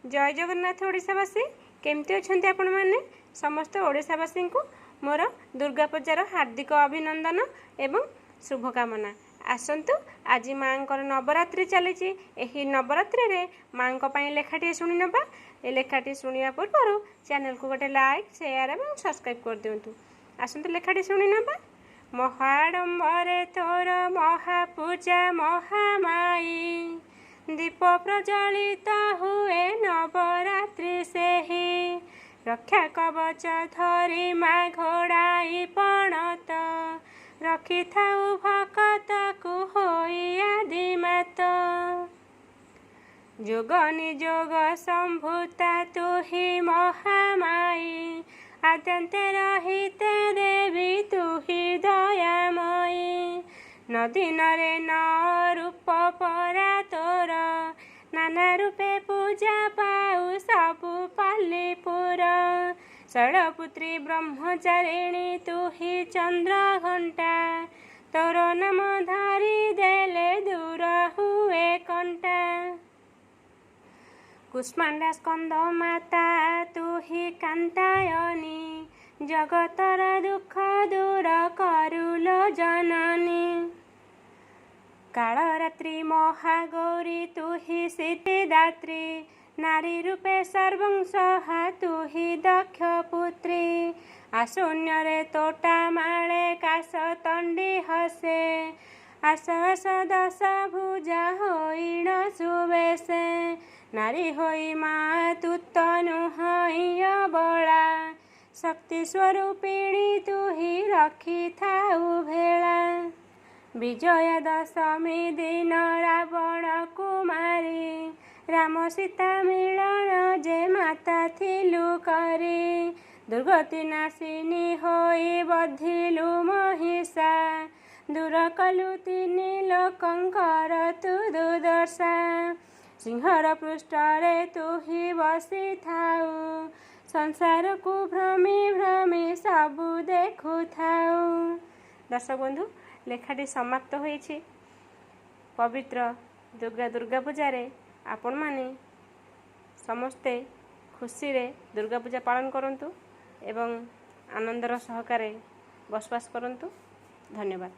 जय जगन्नाथ ओडिशावासी केमती अछंती आपण माने समस्त ओडिशावासी को मोर दुर्गा पूजार हार्दिक अभिनंदन एवं शुभकामना। आसतु आज माँ नवरात्रि चली एही नवरात्रि रे माँ लेखाटी शुणी नबा। ए लेखाटी शुणा पूर्व चैनल को गोटे लाइक शेयर और सब्सक्राइब कर दिंतु। आसतु लेखाटी शुणी नबा। महाडंबरे तोर महापूजा महामाई दीप प्रज्वलित हुए नवरात्रि से ही रक्षा कवच धरी माँ घोड़ाई पणत रखी थाऊ भकत को होई आदिमात जोग निजोग संभूता तू ही महामाई आद्यन्ते रहिते देवी तू ही दयामयी नदी नरे न रूप परा तोर नाना रूपे पूजा पाऊ सबु पालीपुर षडपुत्री ब्रह्मचारिणी तू ही चंद्र घंटा तोर नाम धरी देले दूर हुए कंटा कुष्मांडा स्कंद माता तू ही कांतायनी जगतर दुख दूर करुलो जननी कालरात्रि महागौरी तू ही सिद्धिदात्री नारी रूपे सर्वंसहा तू ही दक्ष पुत्री आशून्य रे तोटा माळे काश तंडी हसे आस आस दश भुजा होइण सुवेशे नारी होई माँ तू तनु हई बला शक्ति स्वरूपिणी तू ही रखी थाऊ भेला विजया दशमी दिन रावण कुमारी राम सीता मिलन जे माता थिलु करी दुर्गति नाशिनी होई बधिलु महिषा दूर कलु तिनि लोकंकर तू दुर्दशा सिंहर पृष्ठरे तू ही बसी थाऊ संसार को भ्रमी भ्रमी सबु देखु थाऊ। दर्शक बंधु लेखाटी समाप्त होइछि। पवित्र दुर्गा पूजा आपण माने समस्ते खुशी रे दुर्गा पूजा पालन करंतु एवं आनंदर सहकारे बसवास करंतु। धन्यवाद।